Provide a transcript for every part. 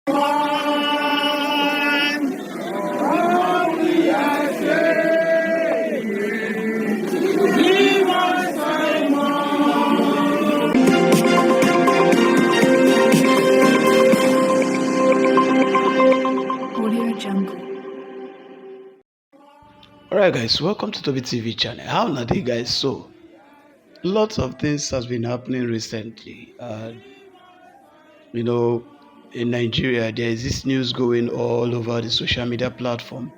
Alright guys, welcome to Toby TV channel. How are you guys? So lots of things has been happening recently. In Nigeria there is this news going all over the social media platform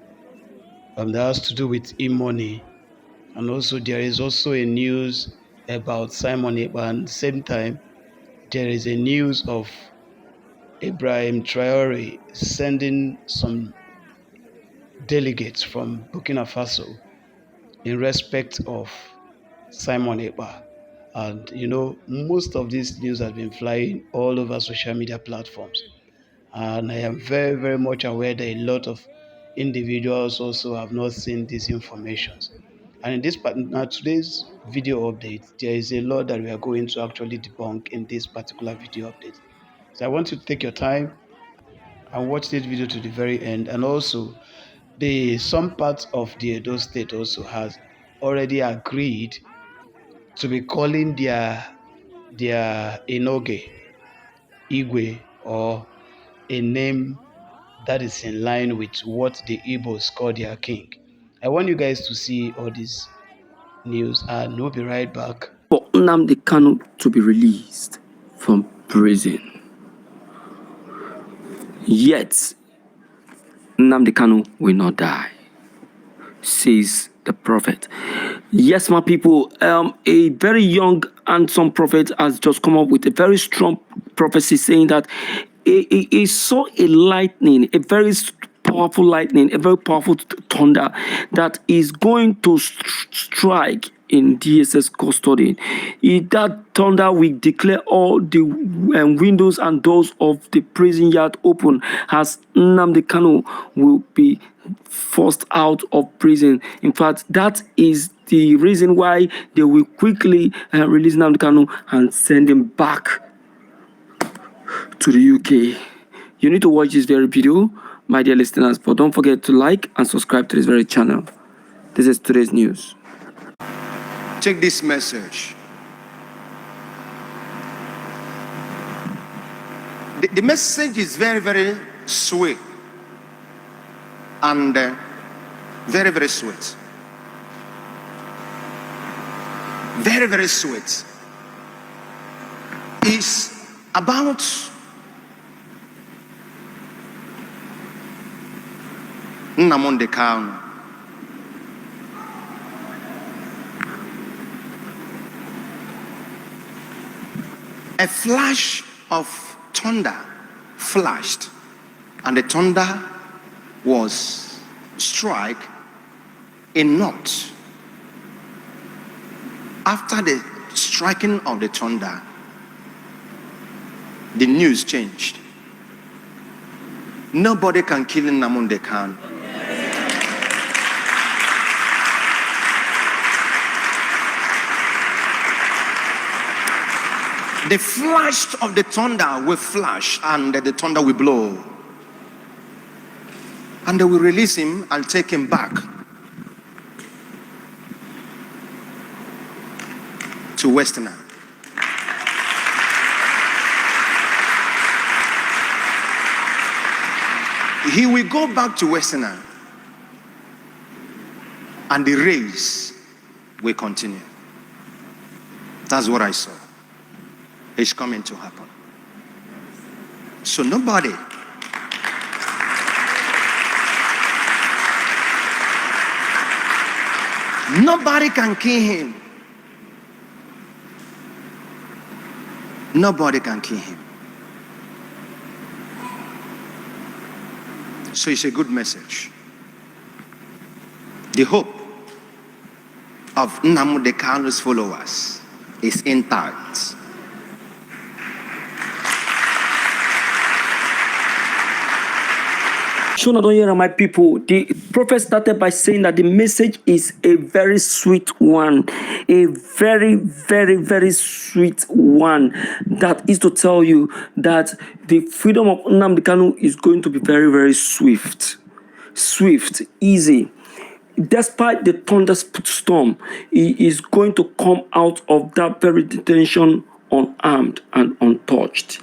that has to do with e-money, and also there is also a news about Simon Ekpa, and same time there is a news of Ibrahim Traore sending some delegates from Burkina Faso in respect of Simon Ekpa. And most of this news has been flying all over social media platforms. And I am very, very much aware that a lot of individuals also have not seen these informations. And in this today's video update, there is a lot that we are going to actually debunk in this particular video update. So I want you to take your time and watch this video to the very end. And also, some parts of the Edo State also has already agreed to be calling their Enoge Igwe, or a name that is in line with what the Igbos call their king. I want you guys to see all this news, and we'll be right back. For Nnamdi Kanu to be released from prison. Yet, Nnamdi Kanu will not die, says the prophet. Yes, my people, a very young handsome prophet has just come up with a very strong prophecy saying that he saw a lightning, a very powerful lightning, a very powerful thunder that is going to strike in DSS custody. That thunder will declare all the windows and doors of the prison yard open, as Nnamdi Kanu will be forced out of prison. In fact, that is the reason why they will quickly release Nnamdi Kanu and send him back to the UK. You need to watch this very video, my dear listeners, but don't forget to like and subscribe to this very channel. This is today's news. Take this message. The message is very, very sweet and very, very sweet. Very, very sweet. It's about Nnamdi Kanu. A flash of thunder flashed, and the thunder was strike a knot. After the striking of the thunder, the news changed. Nobody can kill Nnamdi Kanu. The flash of the thunder will flash, and the thunder will blow. And they will release him and take him back to Westerner. He will go back to Westerner, and the race will continue. That's what I saw. It's coming to happen. So nobody can kill him. Nobody can kill him. So it's a good message. The hope of Nnamdi Kanu's followers is intact. So not only my people, the prophet started by saying that the message is a very sweet one, a very, very, very sweet one. That is to tell you that the freedom of Nnamdi Kanu is going to be very, very swift, easy. Despite the thunderstorm, he is going to come out of that very detention unarmed and untouched.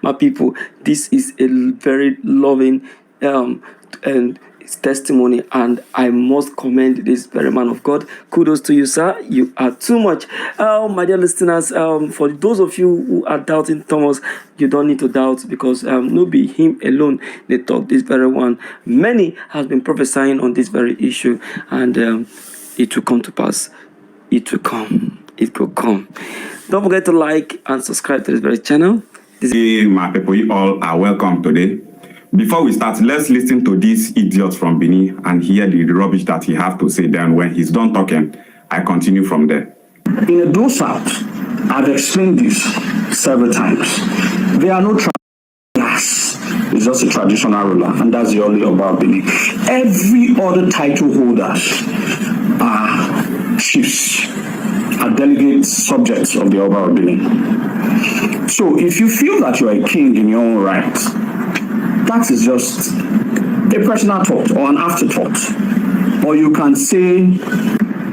My people, this is a very loving and testimony, and I must commend this very man of God. Kudos to you, sir. You are too much. My dear listeners, for those of you who are doubting Thomas, you don't need to doubt, because no be him alone they talk this very one. Many has been prophesying on this very issue, and it will come to pass. It will come. It will come. Don't forget to like and subscribe to this very channel. Hey, my people, you all are welcome today. Before we start, let's listen to this idiot from Benin and hear the rubbish that he has to say. Then when he's done talking, I continue from there. In Edo State, I've explained this several times. There are no class. It's just a traditional ruler, and that's the only about Benin. Every other title holders are chiefs, are delegate subjects of the Oba of Benin. So if you feel that you are a king in your own right, that is just a personal thought or an afterthought. Or you can say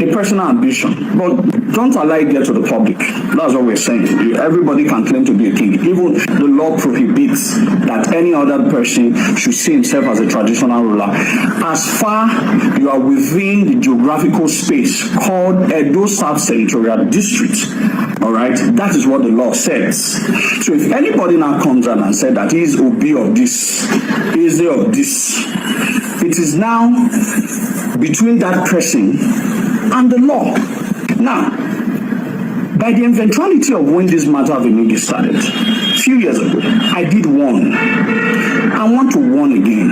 a personal ambition. But don't allow it get to the public. That's what we're saying. Everybody can claim to be a king. Even the law prohibits that any other person should see himself as a traditional ruler. As far you are within the geographical space called Edo South Senatorial District, all right, that is what the law says. So if anybody now comes out and said that he is Obi of this, he is there of this, it is now between that person and the law. Now, by the eventuality of when this matter of Enigi started, a few years ago, I did warn. I want to warn again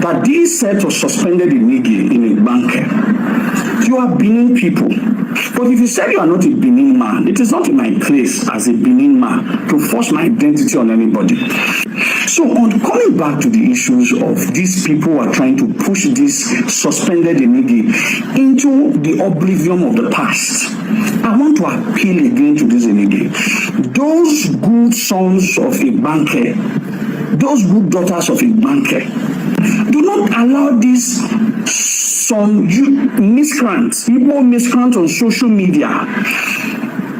that this set of suspended Enigi in a bank, you are Benin people. But if you say you are not a Benin man, it is not in my place as a Benin man to force my identity on anybody. So on coming back to the issues of these people who are trying to push this suspended Enigi into the oblivion of the past, I want to appeal again to this Enigi. Those good sons of a banker, those good daughters of a banker, do not allow this some miscreants, Igbo miscreants on social media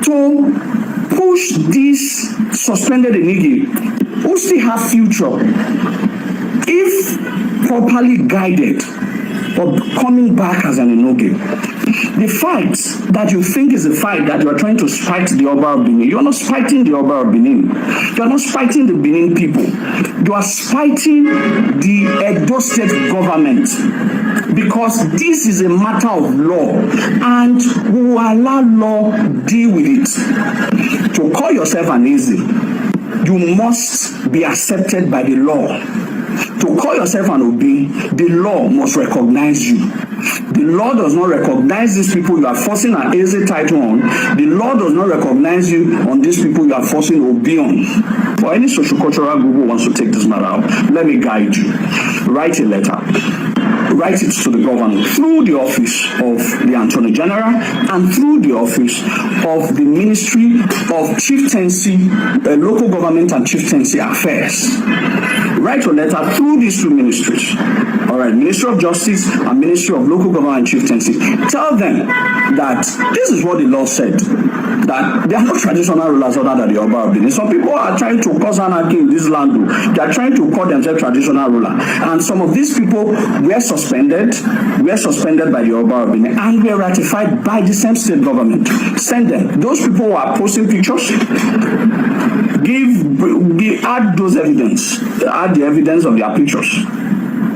to push this suspended Enigi who still have future if properly guided or coming back as an Enoge. The fight that you think is a fight that you are trying to spite the Oba of Benin, you are not spiting the Oba of Benin. You are not spiting the Benin people. You are spiting the Edo State government, because this is a matter of law and we will allow law deal with it. To call yourself an easy, you must be accepted by the law. To call yourself an Obi, the law must recognize you. The law does not recognize these people you are forcing an easy title on. The law does not recognize you on these people you are forcing Obi on. For any sociocultural group who wants to take this matter out, let me guide you. Write a letter. Write it to the governor through the office of the Attorney General and through the office of the Ministry of Chieftaincy, Local Government and Chieftaincy Affairs. Write a letter through these two ministries. All right, Ministry of Justice and Ministry of Local Government and Chieftaincy. Tell them that this is what the law said, that they are not traditional rulers other than the Oba of Benin. Some people are trying to cause anarchy in this land. They are trying to call themselves traditional ruler. And some of these people were suspended by the Oba of Benin and were ratified by the same state government. Send them. Those people who are posting pictures, add those evidence, add the evidence of their pictures.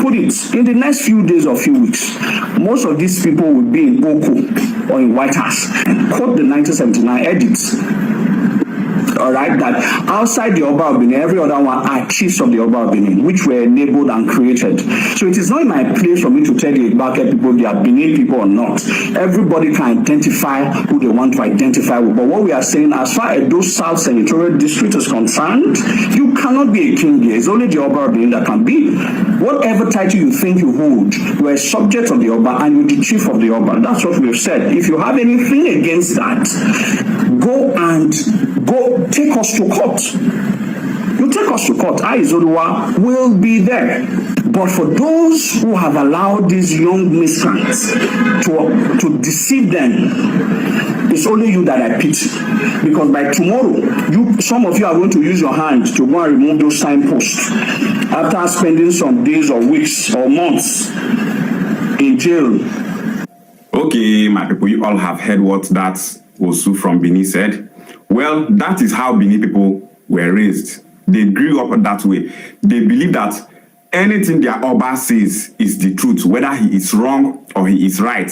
Put it in the next few days or few weeks. Most of these people will be in Oko or in White House and quote the 1979 edits all right, that outside the Oba of Benin, every other one are chiefs of the Oba of Benin, which were enabled and created. So it is not in my place for me to tell the Igbake people they are Benin people or not. Everybody can identify who they want to identify with. But what we are saying, as far as those South Senatorial District is concerned, you cannot be a king here. It's only the Oba of Benin that can be. Whatever title you think you hold, you are a subject of the Oba and you're the chief of the Oba. That's what we've said. If you have anything against that, go take us to court. You take us to court. I, Izoruwa, will be there. But for those who have allowed these young miscreants to deceive them, it's only you that I pity. Because by tomorrow, some of you are going to use your hand to go and remove those signposts after spending some days or weeks or months in jail. Okay, my people, you all have heard what that Osu from Benin said. Well, that is how Benin people were raised. They grew up that way. They believe that anything their Oba says is the truth, whether he is wrong or he is right.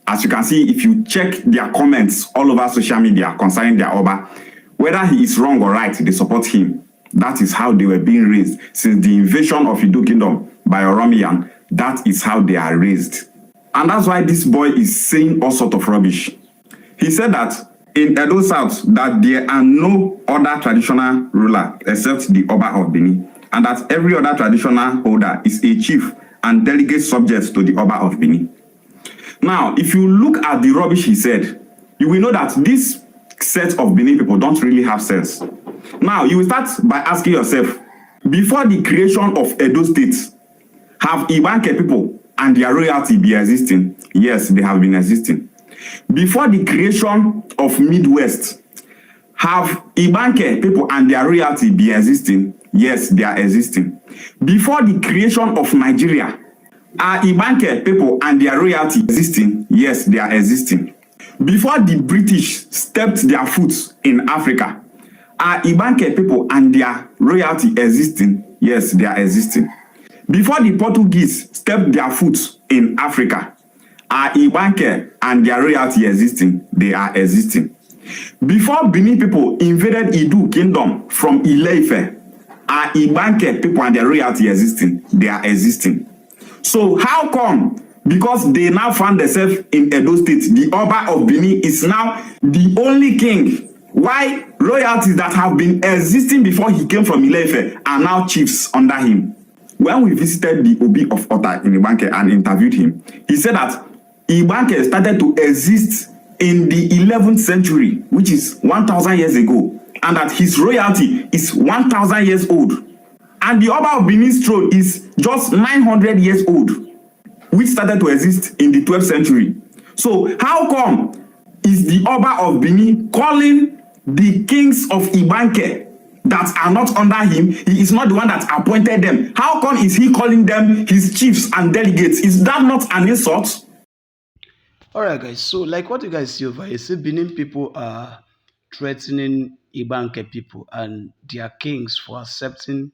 As you can see, if you check their comments all over social media concerning their Oba, whether he is wrong or right, they support him. That is how they were being raised. Since the invasion of Edo Kingdom by Oromiyan, that is how they are raised. And that's why this boy is saying all sorts of rubbish. He said that in Edo South, that there are no other traditional ruler except the Oba of Benin, and that every other traditional holder is a chief and delegate subject to the Oba of Benin. Now, if you look at the rubbish he said, you will know that this set of Benin people don't really have sense. Now, you will start by asking yourself, before the creation of Edo State, have Ibanke people and their royalty be existing? Yes, they have been existing. Before the creation of Midwest, have Ibanke people and their royalty be existing? Yes, they are existing. Before the creation of Nigeria, are Ibanke people and their royalty existing? Yes, they are existing. Before the British stepped their foot in Africa, are Ibanke people and their royalty existing? Yes, they are existing. Before the Portuguese stepped their foot in Africa, are Ibanke and their royalty existing? They are existing. Before Benin people invaded Edo Kingdom from Ile-Ife, are Ibanke people and their royalty existing? They are existing. So how come? Because they now found themselves in Edo State, the Oba of Benin is now the only king. Why royalties that have been existing before he came from Ile-Ife are now chiefs under him? When we visited the Obi of Ota in Ibanke and interviewed him, he said that Ibanke started to exist in the 11th century, which is 1,000 years ago, and that his royalty is 1,000 years old. And the Oba of Benin's throne is just 900 years old, which started to exist in the 12th century. So how come is the Oba of Benin calling the kings of Ibanke that are not under him? He is not the one that appointed them. How come is he calling them his chiefs and delegates? Is that not an insult? Alright guys, so like what you guys see over here, see Benin people are threatening Ibanke people and their kings for accepting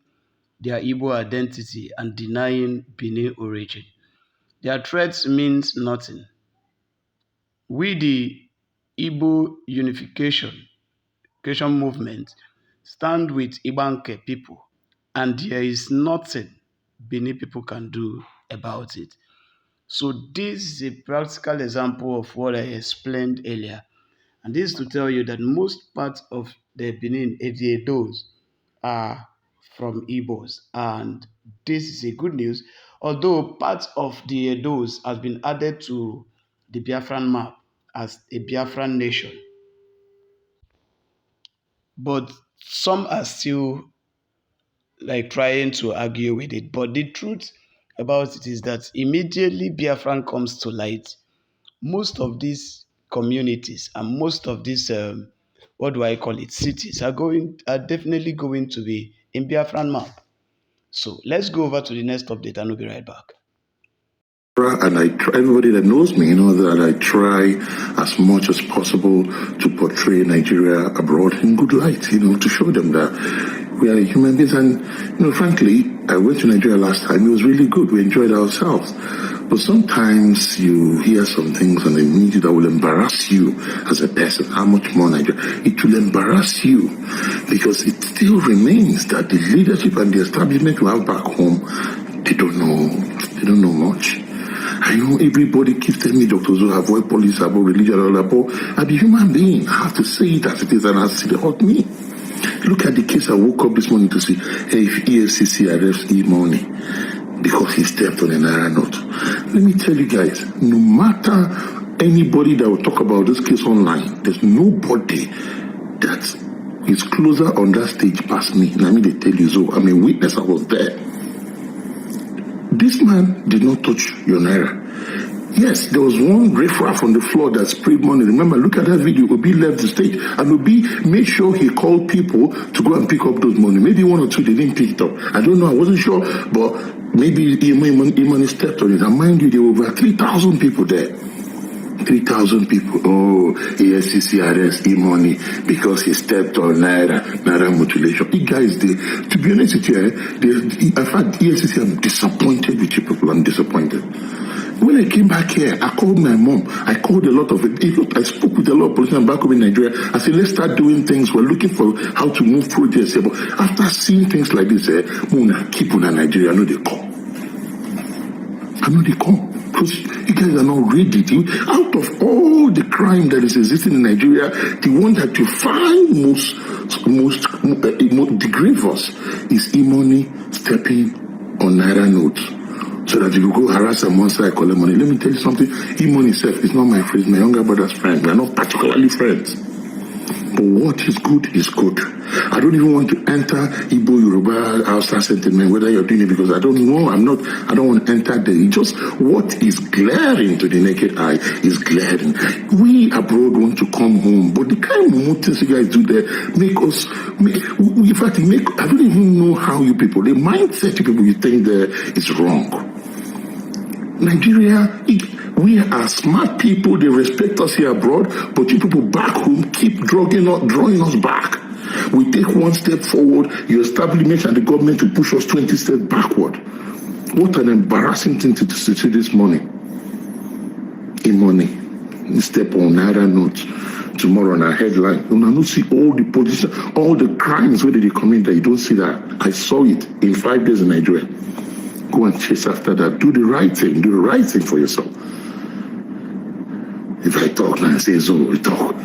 their Igbo identity and denying Benin origin. Their threats means nothing. We, the Igbo unification movement, stand with Ibanke people, and there is nothing Benin people can do about it. So this is a practical example of what I explained earlier. And this is to tell you that most parts of the Benin, the Edos, are from Igbos. And this is a good news. Although part of the Edos has been added to the Biafran map as a Biafran nation. But some are still like trying to argue with it. But the truth about it is that immediately Biafran comes to light, most of these communities and most of these what do I call it, cities are definitely going to be in Biafran map. So let's go over to the next update and we'll be right back. And I try, everybody that knows me, that I try as much as possible to portray Nigeria abroad in good light, to show them that we are human beings. And, frankly, I went to Nigeria last time. It was really good. We enjoyed ourselves. But sometimes you hear some things and immediately that will embarrass you as a person. How much more Nigeria? It will embarrass you because it still remains that the leadership and the establishment you have back home, they don't know much. I know everybody keeps telling me, Dr. Zoe, avoid police, avoid religion, all that, but I'm a human being. I have to say it as it is, and I see it hurt me. Look at the case I woke up this morning to see. Hey, if EFCC arrests E-Money because he stepped on a Naira note. Let me tell you guys, no matter anybody that will talk about this case online, there's nobody that is closer on that stage past me. And I mean, they tell you so. I'm a witness, I was there. This man did not touch your Naira. Yes, there was one riffraff on the floor that sprayed money. Remember, look at that video. Obi left the stage, and Obi made sure he called people to go and pick up those money. Maybe one or two, they didn't pick it up. I don't know, I wasn't sure, but maybe Imani stepped on it. And mind you, there were over 3,000 people there. 3,000 people. Oh, EFCC arrest E-Money because he stepped on Naira mutilation. You guys, to be honest with you, in fact, EFCC, I'm disappointed with you people. I'm disappointed. When I came back here, I called my mom. I called a lot of it. I spoke with a lot of politicians back home in Nigeria. I said, let's start doing things. We're looking for how to move through this. But after seeing things like this, Muna, keep on Nigeria, I know they come. Because you guys are not ready. Out of all the crime that is existing in Nigeria, the one that you find most grievous is E-Money stepping on Naira notes. So that you go harass them once I collect money. Let me tell you something. E-Money itself is not my friend, my younger brother's friend. We are not particularly friends. But what is good is good. I don't even want to enter Igbo, Yoruba, Hausa sentiment, whether you're doing it because I don't know. I don't want to enter there. Just what is glaring to the naked eye is glaring. We abroad want to come home, but the kind of things you guys do there I don't even know how you people, the mindset you people you think there is wrong. Nigeria, we are smart people, they respect us here abroad, but you people back home keep drawing us back. We take one step forward, your establishment and the government to push us 20 steps backward. What an embarrassing thing to see this morning. E-Money, step on Naira notes. Tomorrow on our headline, you don't see all the politicians, all the crimes where they commit that you don't see that. I saw it in 5 days in Nigeria. Go and chase after that. Do the right thing for yourself. If I talk and I say so, we talk.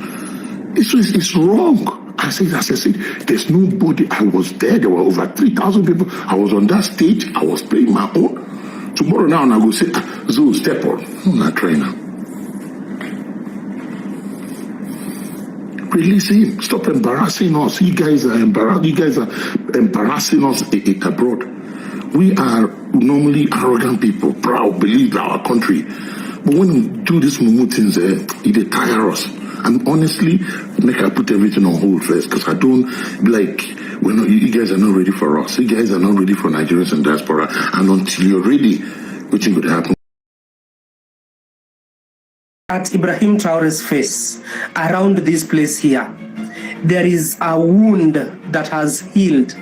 It's wrong. I said, there's nobody. I was there. There were over 3,000 people. I was on that stage. I was playing my own. Tomorrow now, and I go say, Zo, step on. I'm not trying now. Release him. Stop embarrassing us. You guys are embarrassing us abroad. We are normally arrogant people, proud, believe our country. But when we do these mumu things, it tire us. And honestly, I put everything on hold first because I don't you guys are not ready for us. You guys are not ready for Nigerians and diaspora. And until you're ready, which is going to happen. At Ibrahim Traore's face, around this place here, there is a wound that has healed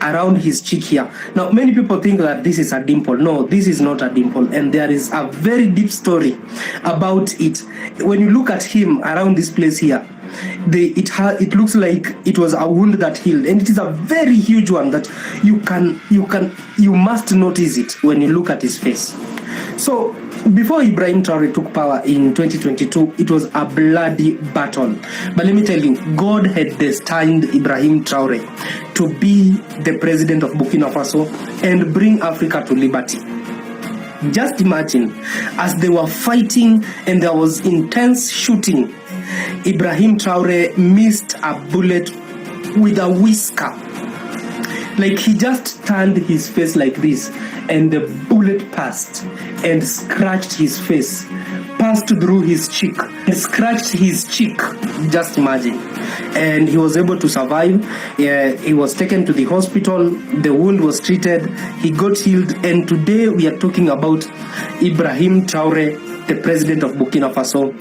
around his cheek here. Now, many people think that this is a dimple. No, this is not a dimple. And there is a very deep story about it. When you look at him around this place here, it looks like it was a wound that healed. And it is a very huge one that you must notice it when you look at his face. So, before Ibrahim Traore took power in 2022, it was a bloody battle. But let me tell you, God had destined Ibrahim Traore to be the president of Burkina Faso and bring Africa to liberty. Just imagine, as they were fighting and there was intense shooting, Ibrahim Traore missed a bullet with a whisker. Like he just turned his face like this and the bullet passed and scratched his face, passed through his cheek and scratched his cheek. Just imagine. And he was able to survive. He was taken to the hospital. The wound was treated. He got healed. And today we are talking about Ibrahim Traore, the president of Burkina Faso.